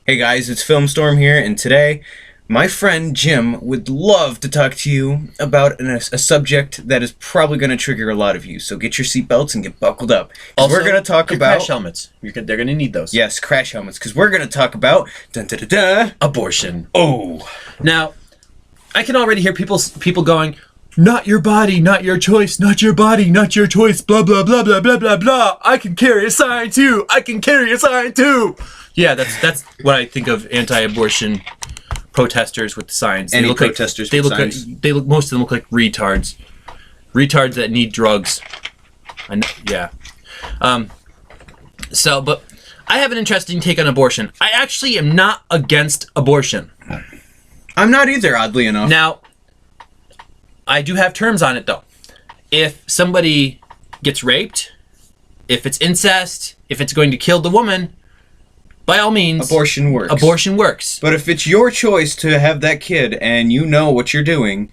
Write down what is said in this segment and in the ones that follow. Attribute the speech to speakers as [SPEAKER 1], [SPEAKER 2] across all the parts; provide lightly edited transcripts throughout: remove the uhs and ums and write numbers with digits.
[SPEAKER 1] Hey guys, it's Filmstorm here, and today my friend Jim would love to talk to you about a subject that is probably going to trigger a lot of you. So get your seatbelts and get buckled up.
[SPEAKER 2] Also,
[SPEAKER 1] we're going to talk about
[SPEAKER 2] crash helmets. They're going to need those.
[SPEAKER 1] Yes, crash helmets, because we're going to talk about
[SPEAKER 2] Abortion.
[SPEAKER 1] Oh,
[SPEAKER 2] Now, I can already hear people going, "Not your body, not your choice, not your body, not your choice, blah, blah, blah, blah, blah, blah, blah. I can carry a sign too. I can carry a sign too." Yeah, that's what I think of anti-abortion protesters with the signs.
[SPEAKER 1] Any protesters
[SPEAKER 2] they
[SPEAKER 1] with
[SPEAKER 2] look
[SPEAKER 1] signs?
[SPEAKER 2] most of them look like retards. Retards that need drugs. I know, yeah. But I have an interesting take on abortion. I actually am not against abortion.
[SPEAKER 1] I'm not either, oddly enough.
[SPEAKER 2] Now, I do have terms on it, though. If somebody gets raped, if it's incest, if it's going to kill the woman, by all means,
[SPEAKER 1] Abortion works.
[SPEAKER 2] Abortion works.
[SPEAKER 1] But if it's your choice to have that kid and you know what you're doing,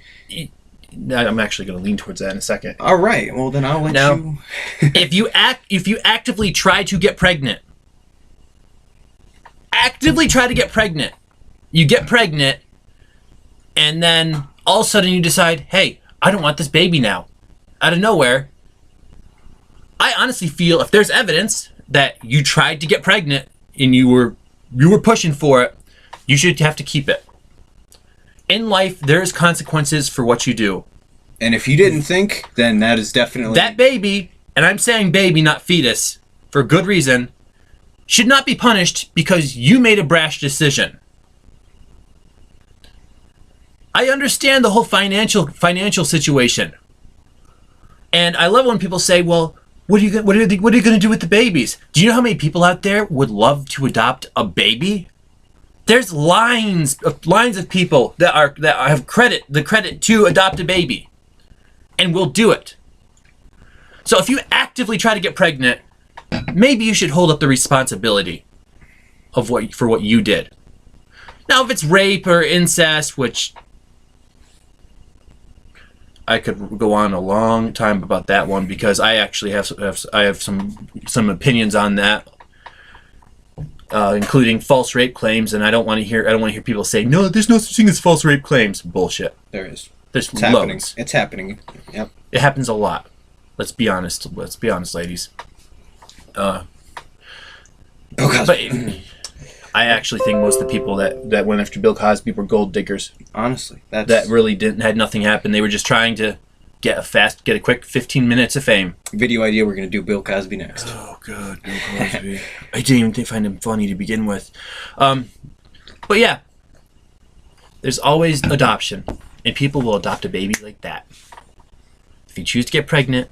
[SPEAKER 2] I'm actually going to lean towards that in a second.
[SPEAKER 1] all right, well then I'll let
[SPEAKER 2] Now,
[SPEAKER 1] you...
[SPEAKER 2] if you actively try to get pregnant, you get pregnant, and then all of a sudden you decide, hey, I don't want this baby now, out of nowhere. I honestly feel if there's evidence that you tried to get pregnant and you were pushing for it, you should have to keep it. In life, there's consequences for what you do.
[SPEAKER 1] And if you didn't think, then that is definitely...
[SPEAKER 2] That baby, and I'm saying baby, not fetus, for good reason, should not be punished because you made a brash decision. I understand the whole financial situation. And I love when people say, well, what are you going to do with the babies? Do you know how many people out there would love to adopt a baby? There's lines of people that have the credit to adopt a baby and will do it. So if you actively try to get pregnant, maybe you should hold up the responsibility for what you did. Now, if it's rape or incest, which I could go on a long time about that one because I actually have some opinions on that, including false rape claims, and I don't want to hear people say, no, there's no such thing as false rape claims. Bullshit.
[SPEAKER 1] There is.
[SPEAKER 2] There's
[SPEAKER 1] It's happening.
[SPEAKER 2] loads.
[SPEAKER 1] It's happening. Yep.
[SPEAKER 2] It happens a lot. Let's be honest, ladies.
[SPEAKER 1] Oh,
[SPEAKER 2] But I actually think most of the people that went after Bill Cosby were gold diggers.
[SPEAKER 1] honestly,
[SPEAKER 2] That really had nothing happen. They were just trying to get a quick 15 minutes of fame.
[SPEAKER 1] video idea. We're gonna do Bill Cosby next.
[SPEAKER 2] Oh, good, Bill Cosby. I didn't even find him funny to begin with. But yeah, there's always adoption, and people will adopt a baby like that. If you choose to get pregnant,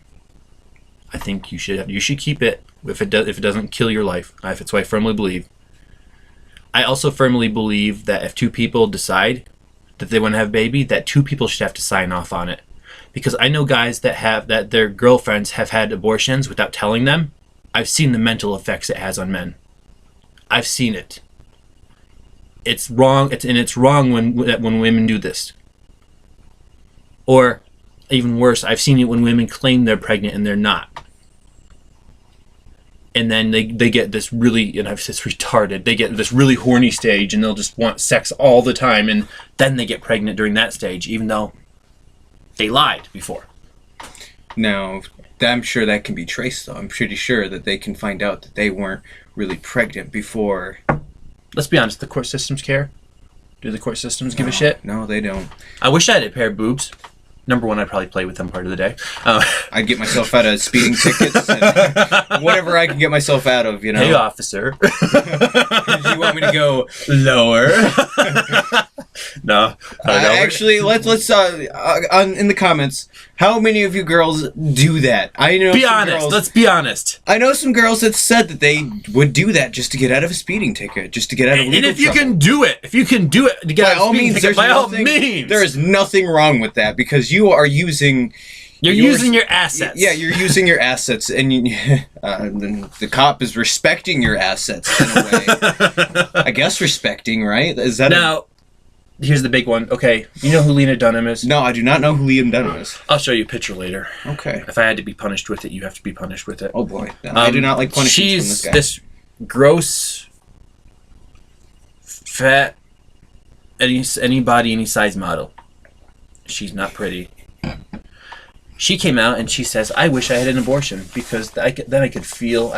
[SPEAKER 2] I think you should keep it if it doesn't kill your life. That's what I firmly believe. I also firmly believe that if two people decide that they want to have a baby, that two people should have to sign off on it. Because I know guys that their girlfriends have had abortions without telling them. I've seen the mental effects it has on men. I've seen it. It's wrong. It's wrong when women do this. Or even worse, I've seen it when women claim they're pregnant and they're not. And then they get this really, and I've said it's retarded, they get this really horny stage and they'll just want sex all the time, and then they get pregnant during that stage, even though they lied before.
[SPEAKER 1] Now, I'm sure that can be traced, though. I'm pretty sure that they can find out that they weren't really pregnant before.
[SPEAKER 2] Let's be honest, the court systems care? Do the court systems give a shit?
[SPEAKER 1] No, they don't.
[SPEAKER 2] I wish I had a pair of boobs. Number one, I'd probably play with them part of the day.
[SPEAKER 1] I'd get myself out of speeding tickets and whatever I can get myself out of, you know.
[SPEAKER 2] Hey, officer.
[SPEAKER 1] You want me to go lower?
[SPEAKER 2] No.
[SPEAKER 1] Actually, let's in the comments, how many of you girls do that? I know.
[SPEAKER 2] Be honest. Let's be honest.
[SPEAKER 1] I know some girls that said that they would do that just to get out of a speeding ticket, just to get out of legal
[SPEAKER 2] And if you
[SPEAKER 1] trouble.
[SPEAKER 2] can do it to get
[SPEAKER 1] By
[SPEAKER 2] out of
[SPEAKER 1] all
[SPEAKER 2] speeding
[SPEAKER 1] means,
[SPEAKER 2] ticket,
[SPEAKER 1] there's
[SPEAKER 2] by all
[SPEAKER 1] nothing,
[SPEAKER 2] means,
[SPEAKER 1] there is nothing wrong with that because you are using.
[SPEAKER 2] you're using your assets.
[SPEAKER 1] Yeah, you're using your assets, and the cop is respecting your assets in a way. I guess respecting, right? Is that
[SPEAKER 2] Now, here's the big one. Okay, you know who Lena Dunham is?
[SPEAKER 1] No, I do not know who Liam Dunham is.
[SPEAKER 2] I'll show you a picture later.
[SPEAKER 1] Okay.
[SPEAKER 2] If I had to be punished with it, you have to be punished with it.
[SPEAKER 1] Oh boy, no, I do not like punishments from this
[SPEAKER 2] She's
[SPEAKER 1] guy.
[SPEAKER 2] this gross fat, any body, any size model. She's not pretty. She came out and she says, "I wish I had an abortion because then I could feel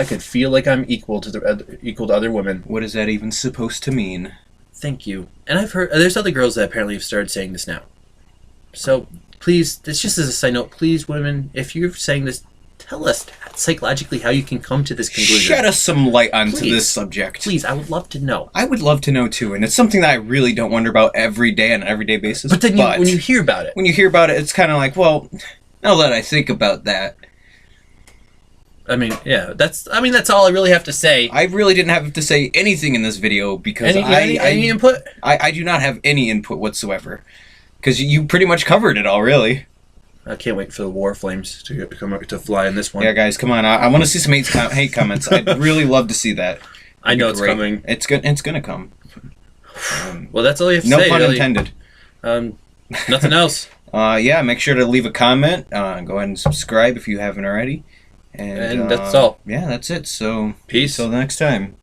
[SPEAKER 2] like I'm equal to other women."
[SPEAKER 1] What is that even supposed to mean?
[SPEAKER 2] Thank you. And I've heard there's other girls that apparently have started saying this now. So please, this just as a side note, please, women, if you're saying this, tell us psychologically how you can come to this conclusion.
[SPEAKER 1] Shed us some light onto
[SPEAKER 2] Please.
[SPEAKER 1] this subject.
[SPEAKER 2] Please, I would love to know.
[SPEAKER 1] I would love to know too, and it's something that I really don't wonder about every day on an everyday basis.
[SPEAKER 2] But then when you hear about it,
[SPEAKER 1] it's kind of like, well, now that I think about that,
[SPEAKER 2] I mean, yeah, that's all I really have to say.
[SPEAKER 1] I really didn't have to say anything in this video because
[SPEAKER 2] Any input?
[SPEAKER 1] I do not have any input whatsoever. Because you pretty much covered it all, really.
[SPEAKER 2] I can't wait for the war flames to fly in this one.
[SPEAKER 1] Yeah, guys, come on. I want to see some hate comments. I'd really love to see that.
[SPEAKER 2] I know it's coming.
[SPEAKER 1] It's good. It's gonna come.
[SPEAKER 2] Well, that's all you have to
[SPEAKER 1] No
[SPEAKER 2] say.
[SPEAKER 1] pun
[SPEAKER 2] really.
[SPEAKER 1] intended.
[SPEAKER 2] Nothing else.
[SPEAKER 1] Yeah, make sure to leave a comment. Go ahead and subscribe if you haven't already. And
[SPEAKER 2] that's all.
[SPEAKER 1] Yeah, that's it. So
[SPEAKER 2] Peace.
[SPEAKER 1] Till next time.